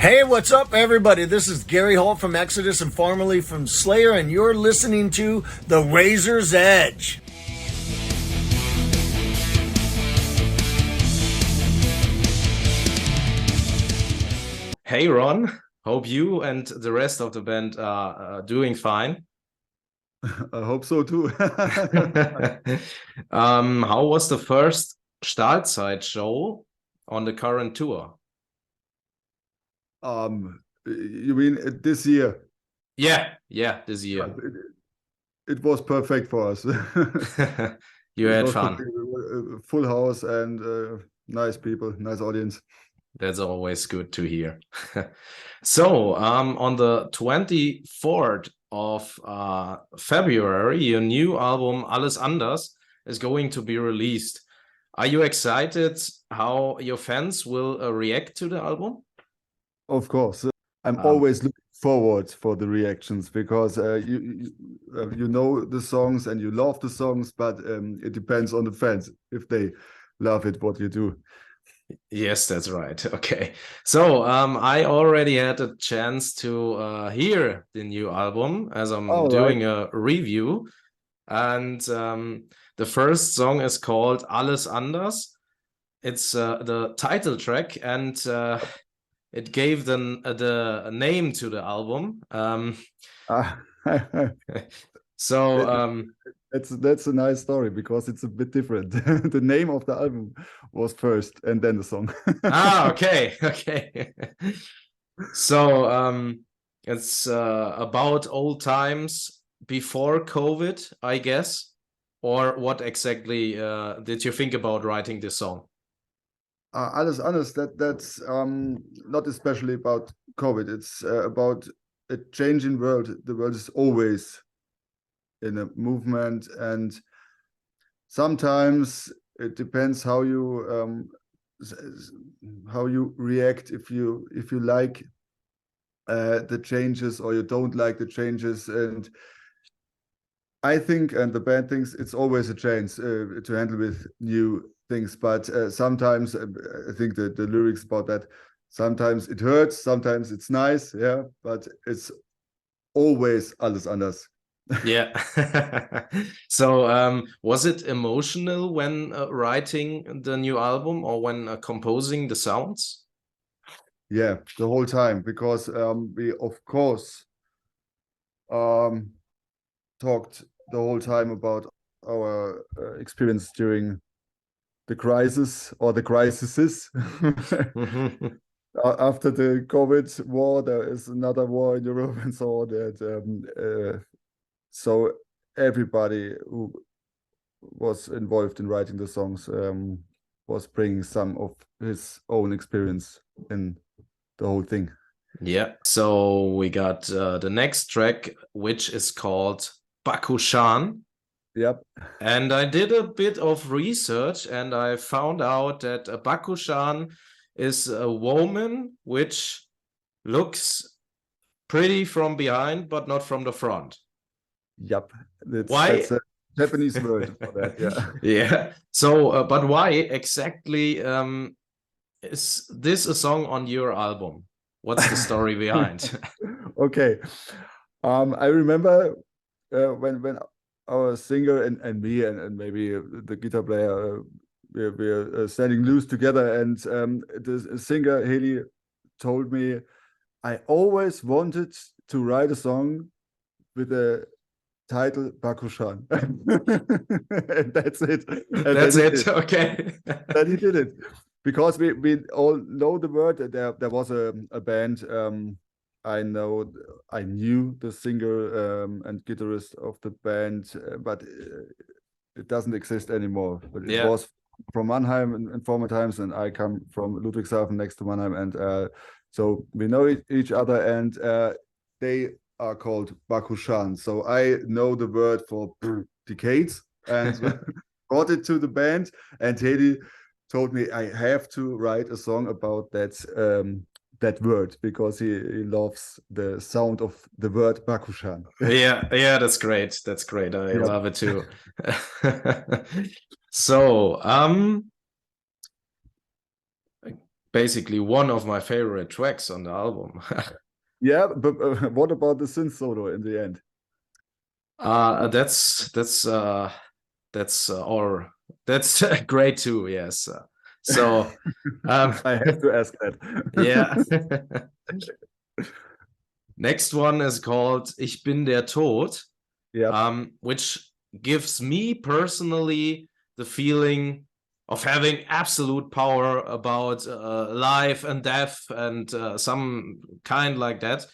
Hey, what's up, everybody? This is Gary Holt from Exodus and formerly from Slayer, and you're listening to The Razor's Edge. Hey Ron, hope you and the rest of the band are doing fine. I hope so too. How was the first Stahlzeit show on the current tour? You mean this year? Yeah, this year. It was perfect for us. You It had was fun. a full house and nice people, nice audience. That's always good to hear. So, on the 24th of February, your new album Alles Anders is going to be released. Are you excited how your fans will react to the album? Of course, I'm Um, always looking forward for the reactions because you know the songs and you love the songs, but it depends on the fans if they love it, what you do. Yes, that's right. Okay. So, I already had a chance to hear the new album as I'm All right. doing a review. And the first song is called Alles Anders. It's the title track, and it gave the name to the album. Ah, So, that's a nice story because it's a bit different. The name of the album was first and then the song. okay, okay. So, it's about old times before COVID, I guess. Or what exactly did you think about writing this song? Alles anders, that's not especially about COVID. It's about a changing world. The world is always in a movement, and sometimes it depends how you react, if you like the changes or you don't like the changes. And I think, and the band thinks, it's always a chance to handle with new things. But sometimes I think that the lyrics about that, sometimes it hurts, sometimes it's nice, yeah, but it's always alles anders. Yeah. So, was it emotional when writing the new album or when composing the sounds? Yeah, the whole time, because we of course talked the whole time about our experience during the crisis or the crises. After the COVID war, there is another war in Europe and so on. So everybody who was involved in writing the songs was bringing some of his own experience in the whole thing. Yeah. So we got the next track, which is called Bakushan. Yep. And I did a bit of research and I found out that a Bakushan is a woman which looks pretty from behind, but not from the front. Yep. Why? That's a Japanese word for that. Yeah. Yeah. So, but why exactly is this a song on your album? What's the story behind? Okay. I remember when our singer and me and maybe the guitar player we're standing loose together, and the singer Haley told me, I always wanted to write a song with the title Bakushan. And that's it. And That's then he it. did. Okay. Then he did it. Because we all know the word. There was a band. I knew the singer and guitarist of the band, but it doesn't exist anymore. But it Yeah. was from Mannheim in former times, and I come from Ludwigshafen next to Mannheim, and so we know each other, and they are called Bakushan. So I know the word for decades and brought it to the band, and Teddy told me I have to write a song about that word because he loves the sound of the word Bakushan. Yeah, that's great. That's great. I Yep. love it too. So, basically one of my favorite tracks on the album. Yeah, but what about the synth solo in the end? That's great too. Yes. So I have to ask that. yeah. Next one is called Ich bin der Tod, Yeah. which gives me personally the feeling of having absolute power about life and death and some kind like that.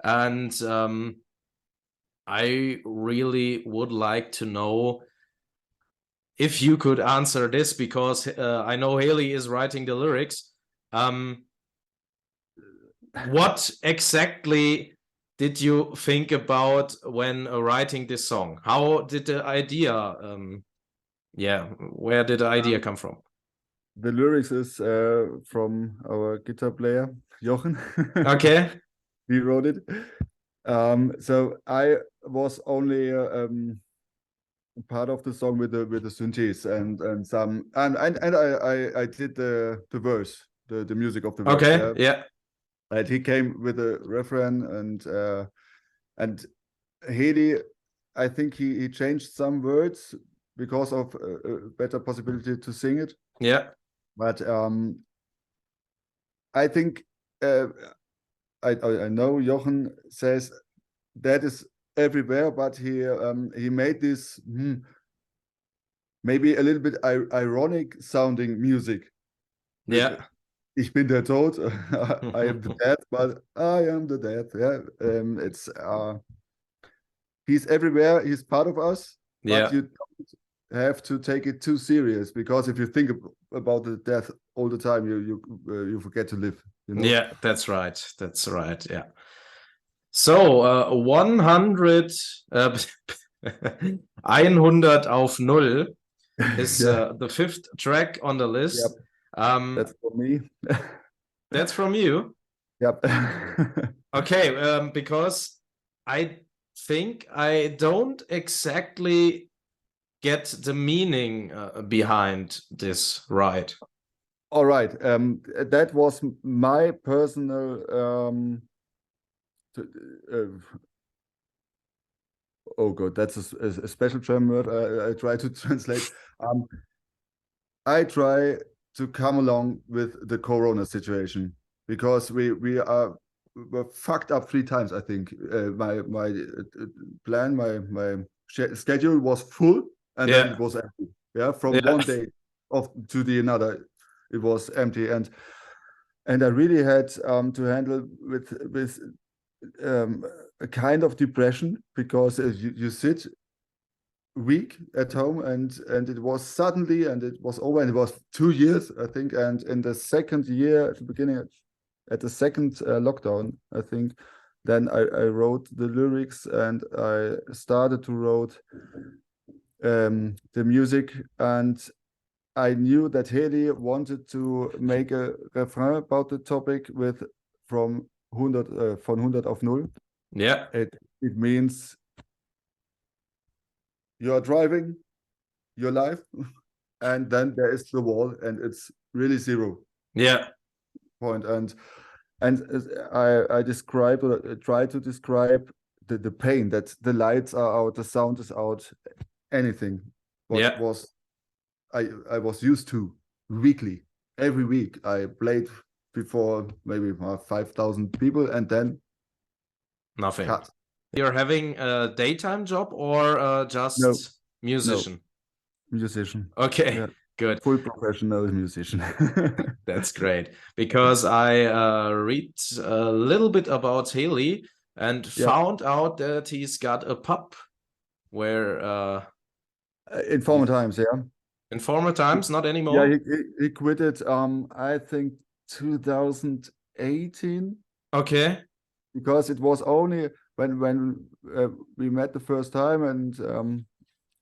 And I really would like to know if you could answer this, because I know Haley is writing the lyrics. What exactly did you think about when writing this song? How did the idea, where did the idea come from? The lyrics is from our guitar player, Jochen. Okay. He wrote it. So I was only part of the song with the synthes and some and I did the verse, the music of the verse. Okay. Yeah. And he came with a refrain and Haley, I think he changed some words because of a better possibility to sing it. Yeah. But I think I know Jochen says that is everywhere, but he made this maybe a little bit ironic sounding music. Yeah. Ich bin der Tod. I am the dead, but I am the dead. Yeah, it's he's everywhere. He's part of us, but Yeah. you don't have to take it too serious, because if you think about the death all the time, you forget to live. You know? Yeah, that's right. That's right. Yeah. So 100 100 auf 0 is Yeah. the fifth track on the list. That's for me. That's from you. Yep. Okay, because I think I don't exactly get the meaning behind this, right? All right. That was my personal. Oh God, that's a special German word. I try to translate. I try to come along with the Corona situation, because we were fucked up 3 times. I think my plan, my schedule was full, and then Yeah. it was empty. Yeah, from Yeah. one day to the another, it was empty, and I really had to handle with a kind of depression, because you sit week at home, and it was suddenly, and it was over, and it was 2 years, I think, and in the second year, at the beginning, at the second lockdown, I think, then I wrote the lyrics, and I started to write the music, and I knew that Haley wanted to make a refrain about the topic with from 100 von 100 auf 0. Yeah. It means you are driving your life, and then there is the wall, and it's really 0 Yeah. point. And I describe, or try to describe the pain that the lights are out, the sound is out, anything what Yeah. was I was used to weekly. Every week I played before maybe 5,000 people, and then Nothing. cut. You're having a daytime job or just No. musician? Musician. Okay, Yeah. good. Full professional musician. That's great, because I read a little bit about Haley and found out that he's got a pub where in former times, yeah. in former times, not anymore. Yeah, he quit it. I think 2018. Okay. Because it was only when we met the first time and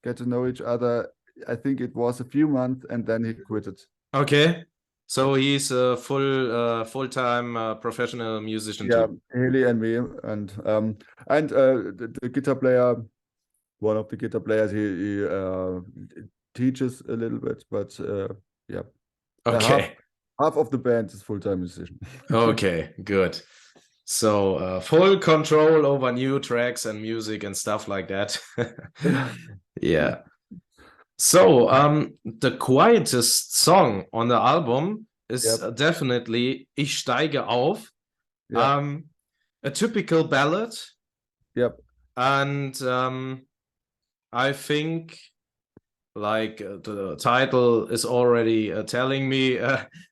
get to know each other. I think it was a few months, and then he quit it. Okay. So he's a full-time professional musician too. Haley and me, and the guitar player, one of the guitar players, he teaches a little bit, but yeah. Okay. half of the band is full-time musician. Okay, good. So full control over new tracks and music and stuff like that. Yeah. So the quietest song on the album is Yep. definitely Ich steige auf. Yeah. A typical ballad. Yep. And I think like the title is already telling me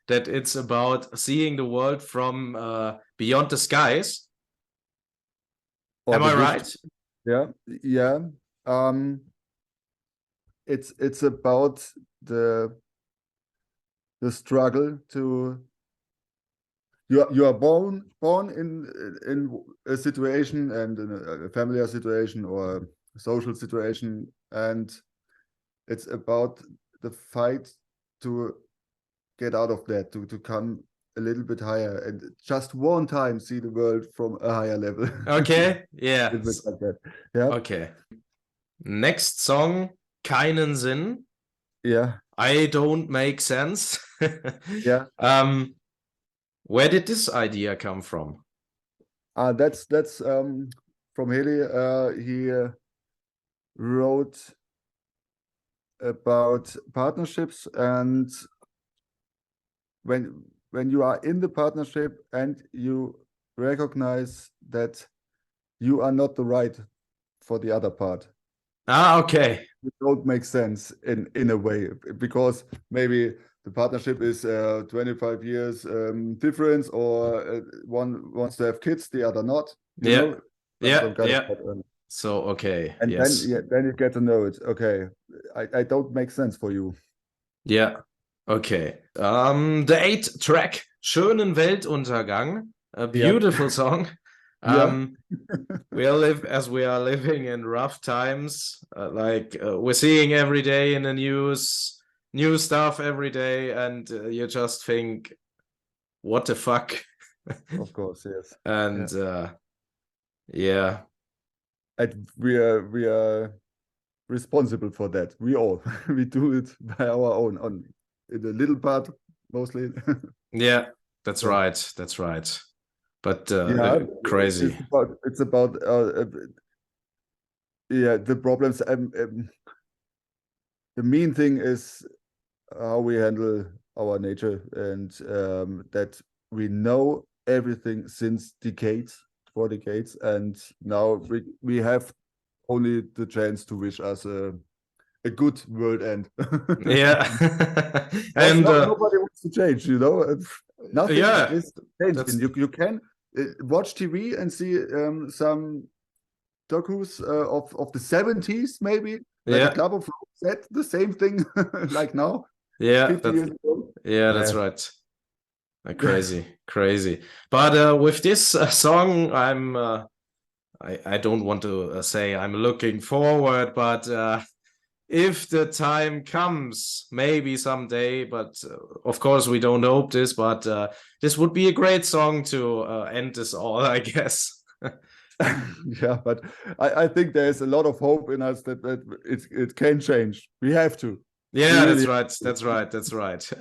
that it's about seeing the world from beyond the skies. Or Am the I gift. right? Yeah. Yeah. It's about the struggle to you are born in a situation and in a familiar situation or a social situation, and it's about the fight to get out of that, to come a little bit higher and just one time see the world from a higher level. Okay, yeah. A bit like that. Yeah. Okay. Next song, Keinen Sinn. Yeah. I don't make sense. Yeah. Where did this idea come from? That's from Haley. He wrote about partnerships, and when you are in the partnership and you recognize that you are not the right for the other part, Okay. it don't make sense in a way, because maybe the partnership is 25 years difference, or one wants to have kids, the other not. You Yeah. know, Yeah. some kind Yeah. of pattern. So, okay. And Yes. then you get to know it. Okay, I don't make sense for you. Yeah. Okay. The 8th track, Schönen Weltuntergang, a beautiful song. Yeah. We are living in rough times. We're seeing every day in the news, new stuff every day, and you just think, what the fuck? Of course, yes. And yeah. And we are responsible for that. We all we do it by our own, on in a little part mostly. Yeah, that's Yeah. right. That's right. But Yeah, crazy. it's about yeah, the problems. The main thing is how we handle our nature, and that we know everything since decades, 4 decades, and now we have only the chance to wish us a good world end. Yeah. Because And nobody wants to change, you know. Nothing yeah, is changing. that's You can watch TV and see some docus of the 70s, maybe, where the yeah, Club of Rome said the same thing like now, yeah, 50 that's years ago. that's right. Crazy, crazy. But with this song, I don't want to say I'm looking forward, but if the time comes, maybe someday, but of course we don't hope this, but this would be a great song to end this all, I guess. Yeah, but I think there's a lot of hope in us that it can change. We have to. Yeah, We that's really right. That's right. That's right.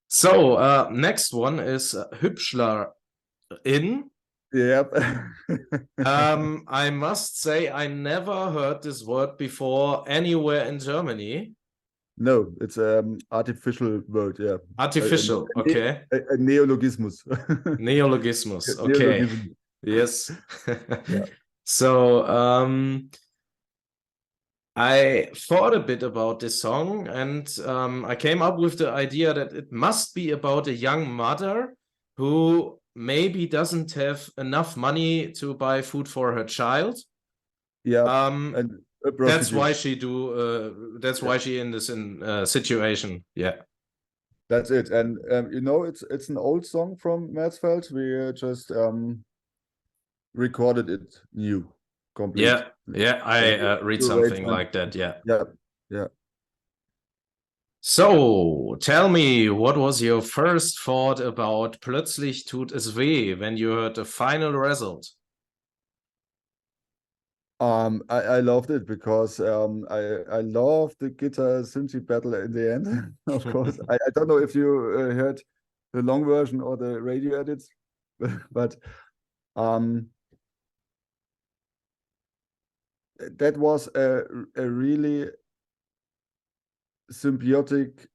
So next one is Hübschler in. Yep. I must say I never heard this word before anywhere in Germany. No, it's artificial word, yeah. Artificial, okay. A neologismus. Neologismus, okay. Neologism. Yes. Yeah. So I thought a bit about this song, and I came up with the idea that it must be about a young mother who maybe doesn't have enough money to buy food for her child. Yeah. And a that's prostitute. why she why she in this situation. Yeah. That's it. And you know, it's an old song from Maerzfeld. We just recorded it new, complete. Yeah. Yeah. I read something like that. Yeah. Yeah. Yeah. So tell me, what was your first thought about Plötzlich tut es weh when you heard the final result? I loved it because I loved the guitar Cincy battle in the end. Of course, I don't know if you heard the long version or the radio edits, but um, that was a really symbiotic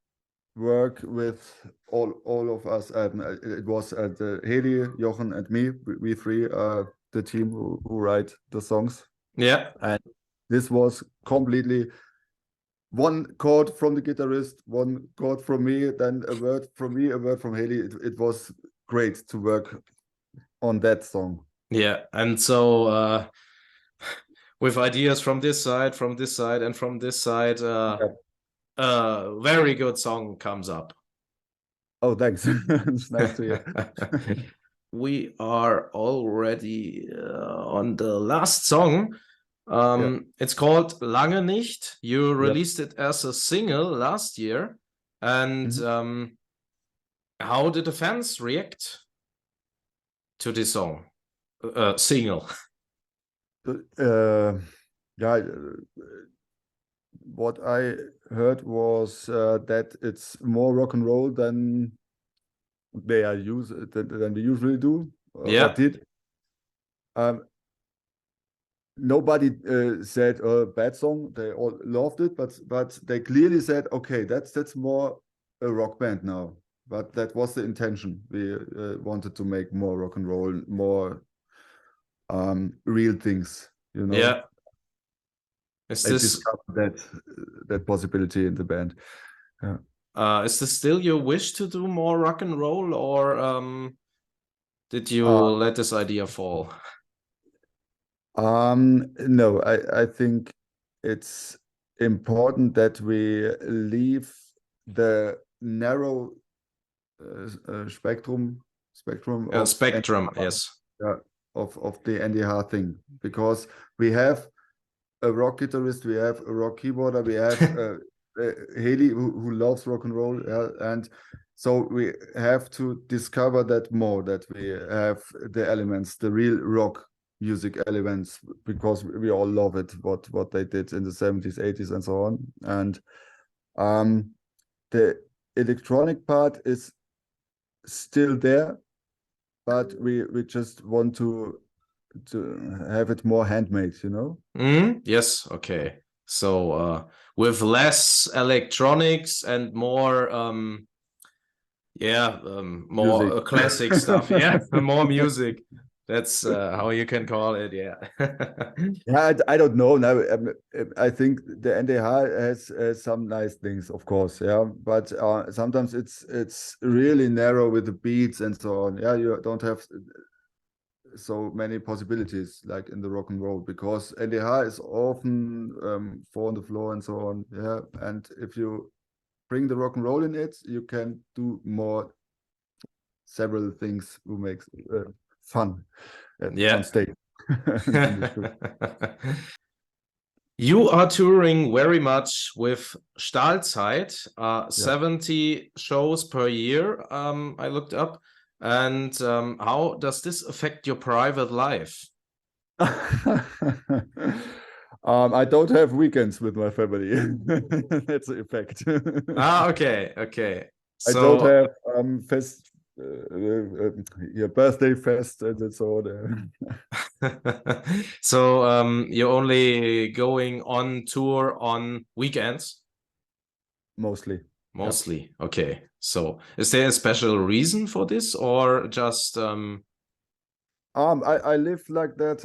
work with all of us. It was Heli, Jochen, and me. We three are the team who write the songs. Yeah. And this was completely one chord from the guitarist, one chord from me, then a word from me, a word from Haley. It was great to work on that song. Yeah. And so with ideas from this side, and from this side, a very good song comes up. Oh, thanks. It's nice to hear. We are already on the last song. It's called Lange nicht. You released it as a single last year. And how did the fans react to this song? Single. Yeah, what I heard was that it's more rock and roll than they are than we usually do or did. Nobody said bad song. They all loved it, but they clearly said, okay, that's more a rock band now. But that was the intention. We wanted to make more rock and roll, more real things, you know. Yeah. Is I this discovered that possibility in the band. Yeah. Is this still your wish to do more rock and roll, or did you let this idea fall? No, I think it's important that we leave the narrow spectrum of spectrum, yes. Of the NDR thing, because we have a rock guitarist, we have a rock keyboarder, we have Haley who loves rock and roll, and so we have to discover that more, that we have the elements, the real rock music elements, because we all love it, what they did in the 70s, 80s, and so on. And the electronic part is still there, but we just want to have it more handmade, you know. Yes, okay. So with less electronics and more more classic stuff. Yeah, more music. That's how you can call it. Yeah. Yeah, I don't know now. I think the NDH has some nice things, of course. Yeah, but sometimes it's really narrow with the beats and so on. Yeah, you don't have so many possibilities like in the rock and roll, because NDH is often 4 on the floor and so on. Yeah, and if you bring the rock and roll in it, you can do several things who makes fun on stage. You are touring very much with Stahlzeit, 70 shows per year, I looked up. And how does this affect your private life? I don't have weekends with my family. That's the effect. Okay. So, I don't have fest, your birthday fest and so on. So you're only going on tour on weekends? Mostly. Mostly. Okay. So is there a special reason for this, or just I live like that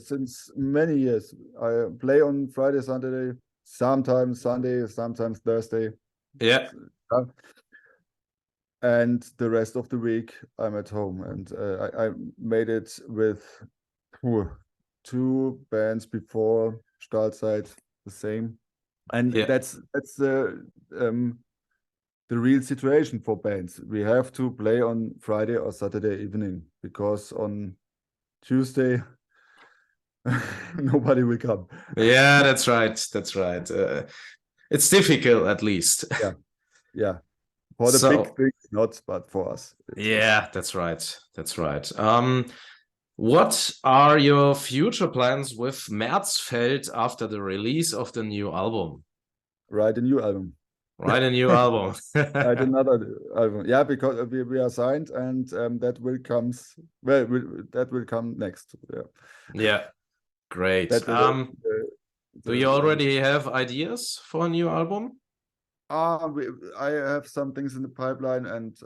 since many years. I play on Friday, Saturday, sometimes Sunday, sometimes Thursday. Yeah. And the rest of the week I'm at home. And I made it with 2 bands before Stahlzeit, the same. And that's the real situation for bands. We have to play on Friday or Saturday evening, because on Tuesday nobody will come. Yeah, that's right. It's difficult, at least. Yeah. For the big things, not, but for us. Yeah, that's right. What are your future plans with Maerzfeld after the release of the new album? Write a new album. Write a new album. Write another album. Yeah, because we are signed, and that will that will come next. Yeah. Yeah, great. That Do you already have ideas for a new album? I have some things in the pipeline, and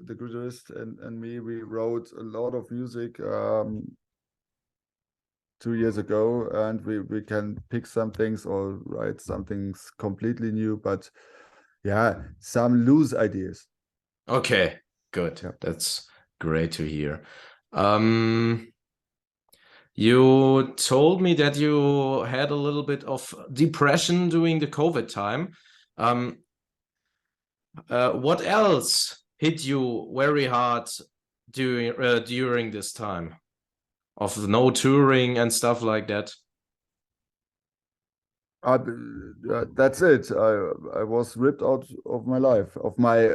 the guitarist and me, we wrote a lot of music 2 years ago, and we can pick some things or write some things completely new, but yeah, some loose ideas. Okay, good. Yeah. That's great to hear. You told me that you had a little bit of depression during the COVID time. What else hit you very hard during this time of no touring and stuff like that? That's it. I was ripped out of my life, of my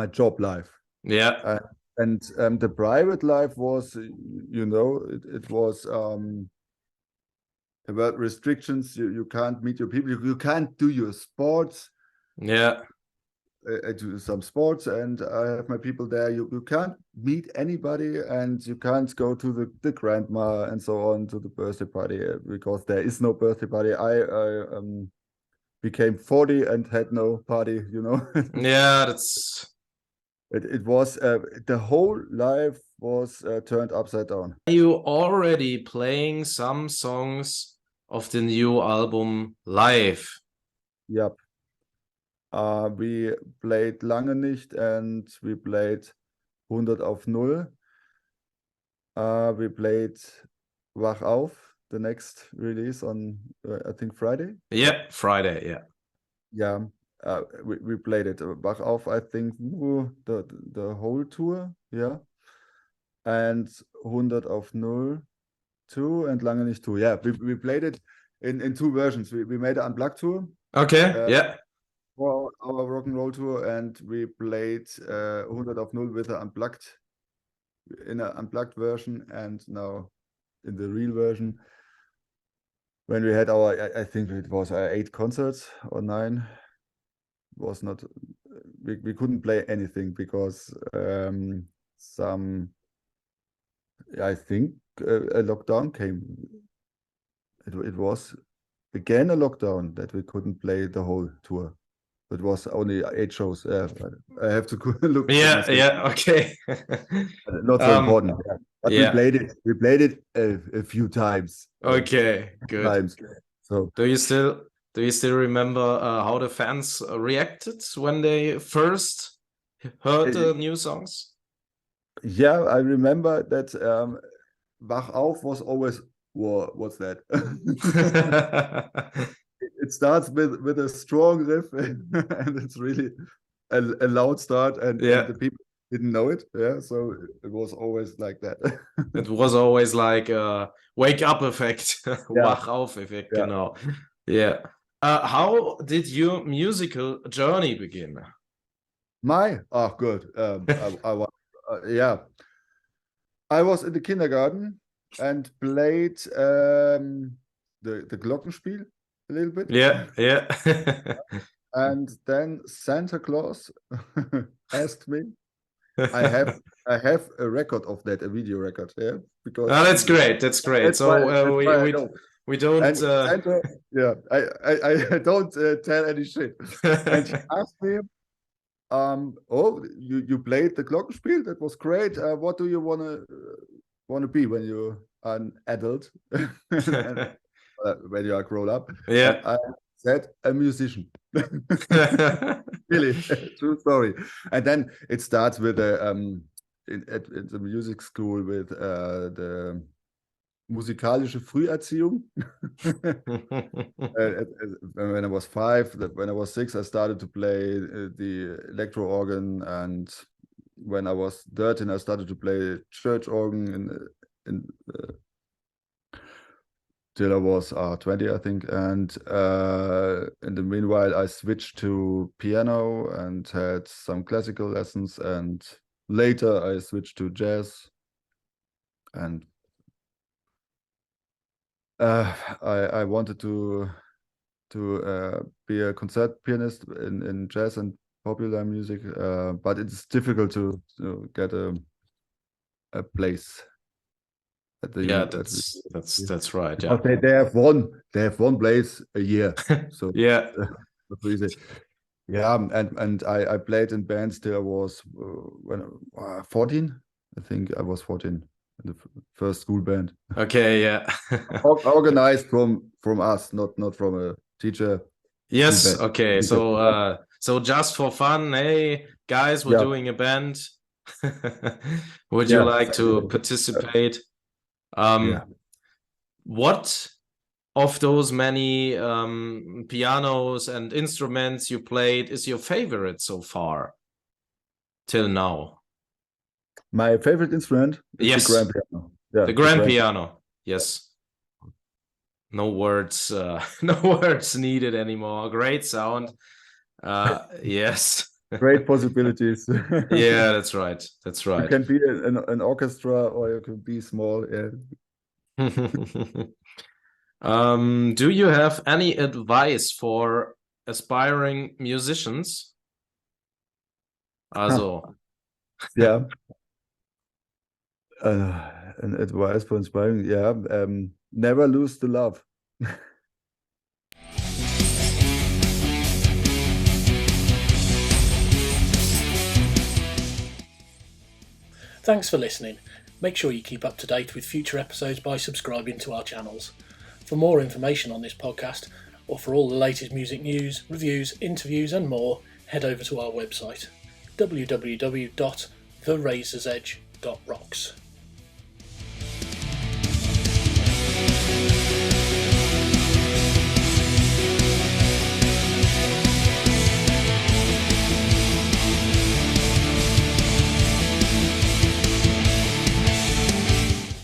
job life. Yeah. And the private life was, it was about restrictions. You can't meet your people. You can't do your sports. Yeah. I do some sports, and I have my people there. You can't meet anybody, and you can't go to the grandma and so on, to the birthday party, because there is no birthday party. I became 40 and had no party. Yeah, that's. It was the whole life was turned upside down. Are you already playing some songs of the new album live? Yep. We played Lange nicht, and we played 100 auf Null. We played Wach auf, the next release on, I think, Friday. Yeah, Friday, yeah. Yeah, we played it. Wach auf, I think, the whole tour, yeah. And 100 auf Null 2 and Lange nicht 2. Yeah, we played it in two versions. We made an unplugged tour. Okay, yeah. For our rock and roll tour, and we played 100 auf Null with an unplugged version, and now in the real version. When we had I think it was 8 concerts or 9. It was not, we couldn't play anything because I think a lockdown came. It was again a lockdown that we couldn't play the whole tour. It was only 8 shows. I have to look. Yeah, okay. Not so important. Yeah. But yeah. we played it a few times. Okay, good. Times. So do you still remember how the fans reacted when they first heard the new songs? Yeah, I remember that Wach auf was always, what's that? It starts with a strong riff, and it's really a loud start, and the people didn't know it. Yeah, so it was always like that. It was always like a wake up effect, Wach auf effect, Yeah. genau. Yeah. How did your musical journey begin? Good. I was in the kindergarten and played the Glockenspiel a little bit. Yeah. And then Santa Claus asked me. I have a record of that, a video record. Yeah, because that's great. That's great. That's so we don't. And Santa, I don't tell any shit. And he asked me, you played the Glockenspiel. That was great. What do you wanna be when you're an adult? When you are grown up? Yeah. And I said a musician. Really, true story. And then it starts with at the music school with the musikalische Früherziehung. When I was 5, when I was 6, I started to play the electro organ, and when I was 13, I started to play church organ till I was 20, I think. And in the meanwhile, I switched to piano and had some classical lessons, and later I switched to jazz. and I wanted to be a concert pianist in jazz and popular music, but it's difficult to get a place at the Yeah, at that's right. Yeah. because they have one place a year, so Yeah. not so easy. Yeah, and I played in bands till I was 14. I think I was 14 in the first school band. Okay. Yeah. Organized from us, not from a teacher. Yes. School band. Okay. So just for fun, hey guys, we're Yeah. doing a band. Would you like to exactly. participate? Yeah. What of those many pianos and instruments you played is your favorite so far till now? My favorite instrument is Yes. the grand piano. Yeah, The grand piano. Yes. No words, no words needed anymore. Great sound. Yes. Great possibilities. Yeah, that's right. That's You right. can be an orchestra or you can be small. Yeah. Do you have any advice for aspiring musicians? Also, Yeah. An advice for inspiring. Yeah. Never lose the love. Thanks for listening. Make sure you keep up to date with future episodes by subscribing to our channels. For more information on this podcast, or for all the latest music news, reviews, interviews and more, head over to our website www.therazorsedge.rocks.